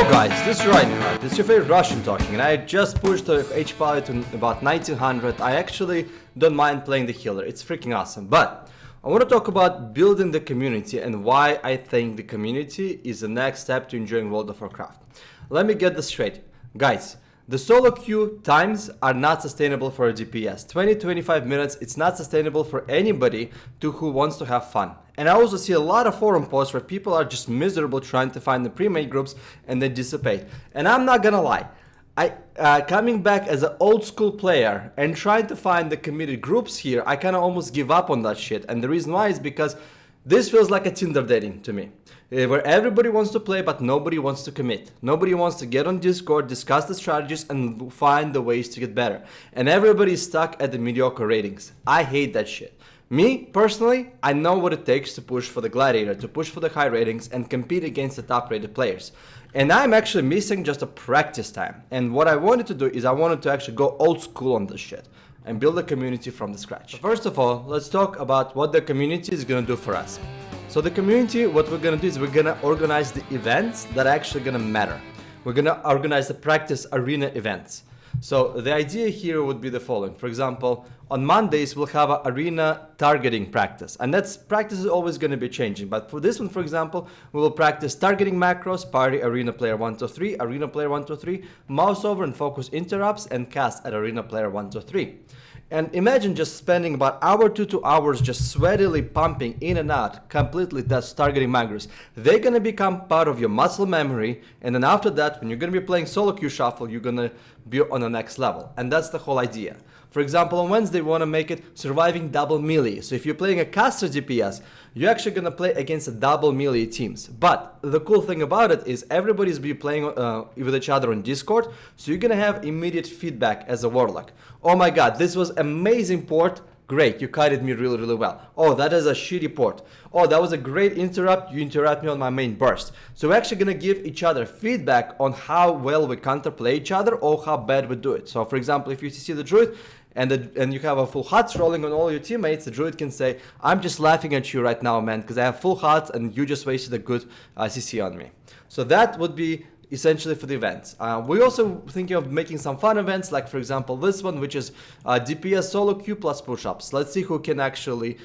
Hello guys, this is Reinhardt, this is your favorite Russian talking, and I just pushed the HP to about 1900. I actually don't mind playing the healer, it's freaking awesome. But I want to talk about building the community and why I think the community is the next step to enjoying World of Warcraft. Let me get this straight. Guys, the solo queue times are not sustainable for a DPS. 20-25 minutes, it's not sustainable for anybody who wants to have fun. And I also see a lot of forum posts where people are just miserable trying to find the pre-made groups and they dissipate. And I'm not gonna lie, coming back as an old school player and trying to find the committed groups here, I kind of almost give up on that shit. And the reason why is because this feels like a Tinder dating to me, where everybody wants to play but nobody wants to commit. Nobody wants to get on Discord, discuss the strategies and find the ways to get better. And everybody's stuck at the mediocre ratings. I hate that shit. Me, personally, I know what it takes to push for the Gladiator, to push for the high ratings and compete against the top rated players. And I'm actually missing just a practice time. And what I wanted to do is I wanted to actually go old school on this shit and build a community from the scratch. First of all, let's talk about what the community is gonna do for us. So the community, what we're gonna do is we're gonna organize the events that are actually gonna matter. We're gonna organize the practice arena events. So the idea here would be the following. For example, on Mondays, we'll have an arena targeting practice. And that's practice is always going to be changing. But for this one, for example, we will practice targeting macros, party arena player 1 to 3, arena player 1 to 3, mouse over and focus interrupts, and cast at arena player 1 to 3. And imagine just spending about hour to 2 hours just sweatily pumping in and out, completely that's targeting macros. They're gonna become part of your muscle memory, and then after that, when you're gonna be playing solo queue shuffle, you're gonna be on the next level. And that's the whole idea. For example, on Wednesday, we wanna make it surviving double melee. So if you're playing a caster DPS, you're actually gonna play against a double melee teams. But the cool thing about it is everybody's be playing with each other on Discord, so you're gonna have immediate feedback as a warlock. Oh my god, this was amazing port. Great, you kited me really, really well. Oh, that is a shitty port. Oh, that was a great interrupt. You interrupt me on my main burst. So we're actually gonna give each other feedback on how well we counterplay each other or how bad we do it. So for example, if you see the druid and you have a full HUTs rolling on all your teammates, the druid can say, I'm just laughing at you right now, man, because I have full HUTs and you just wasted a good CC on me. So that would be essentially for the events. We're also thinking of making some fun events, like for example this one, which is DPS solo queue plus push-ups. Let's see who can actually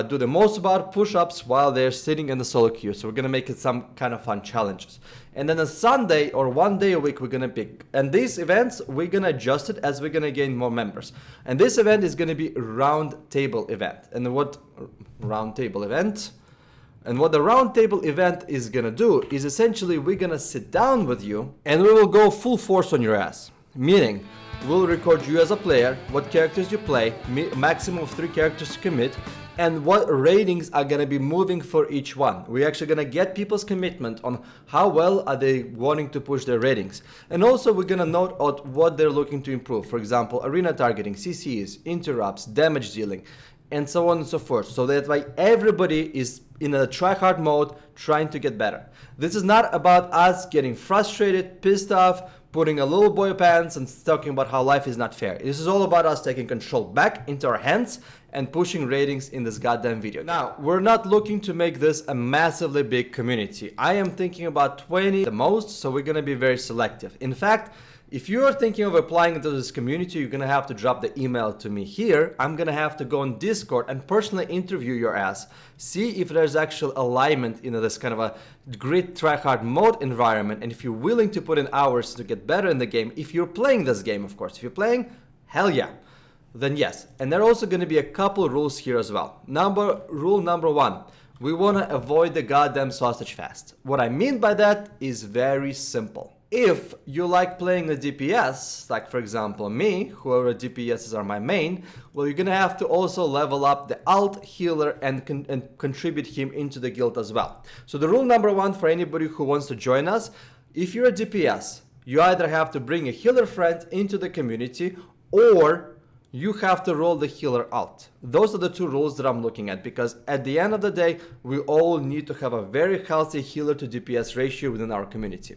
do the most about push-ups while they're sitting in the solo queue. So we're gonna make it some kind of fun challenges. And then a Sunday or 1 day a week we're gonna pick. And these events, we're gonna adjust it as we're gonna gain more members. And this event is gonna be a round table event. And what round table event? And what the roundtable event is gonna do is essentially we're gonna sit down with you and we will go full force on your ass. Meaning, we'll record you as a player, what characters you play, maximum of 3 characters to commit, and what ratings are gonna be moving for each one. We're actually gonna get people's commitment on how well are they wanting to push their ratings. And also we're gonna note out what they're looking to improve. For example, arena targeting, CCs, interrupts, damage dealing, and so on and so forth. So that's why everybody is in a try-hard mode trying to get better. This is not about us getting frustrated, pissed off, putting a little boy pants and talking about how life is not fair. This is all about us taking control back into our hands and pushing ratings in this goddamn video. Now, we're not looking to make this a massively big community. I am thinking about 20 the most, so we're gonna be very selective. In fact, if you're thinking of applying into this community, you're gonna have to drop the email to me here. I'm gonna have to go on Discord and personally interview your ass, see if there's actual alignment in this kind of a grid tryhard mode environment, and if you're willing to put in hours to get better in the game, if you're playing this game, of course. If you're playing, hell yeah, then yes. And there are also gonna be a couple rules here as well. Rule number 1, we wanna avoid the goddamn sausage fest. What I mean by that is very simple. If you like playing the DPS, like for example me, whoever DPSs are my main, well, you're gonna have to also level up the alt healer and contribute him into the guild as well. So the rule number 1 for anybody who wants to join us, if you're a DPS, you either have to bring a healer friend into the community or you have to roll the healer alt. Those are the 2 rules that I'm looking at, because at the end of the day, we all need to have a very healthy healer to DPS ratio within our community.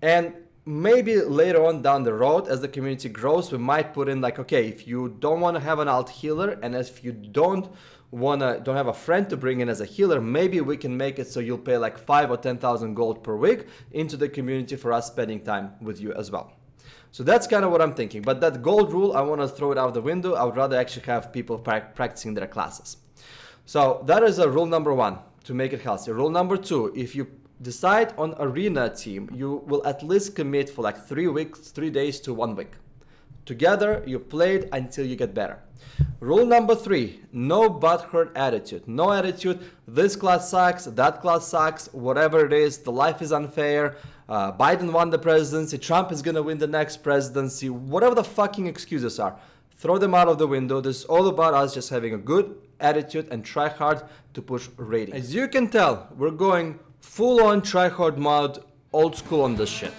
And maybe later on down the road, as the community grows, we might put in like, okay, if you don't want to have an alt healer, and if you don't have a friend to bring in as a healer, maybe we can make it so you'll pay like 5 or 10,000 gold per week into the community for us spending time with you as well. So that's kind of what I'm thinking. But that gold rule, I want to throw it out the window. I would rather actually have people practicing their classes. So that is a rule number 1, to make it healthy. Rule number 2, if you decide on arena team, you will at least commit for like 3 days to 1 week. Together, you played until you get better. Rule number 3, no butthurt attitude. No attitude, this class sucks, that class sucks, whatever it is, the life is unfair, Biden won the presidency, Trump is gonna win the next presidency, whatever the fucking excuses are, throw them out of the window. This is all about us just having a good attitude and try hard to push ratings. As you can tell, we're going full on tryhard mode, old school on this shit.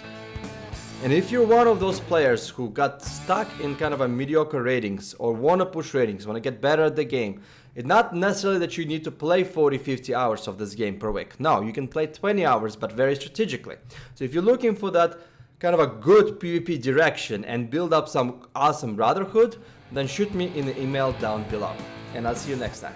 And if you're one of those players who got stuck in kind of a mediocre ratings or want to push ratings, want to get better at the game, it's not necessarily that you need to play 40-50 hours of this game per week. No, you can play 20 hours, but very strategically. So if you're looking for that kind of a good PvP direction and build up some awesome brotherhood, then shoot me in the email down below. And I'll see you next time.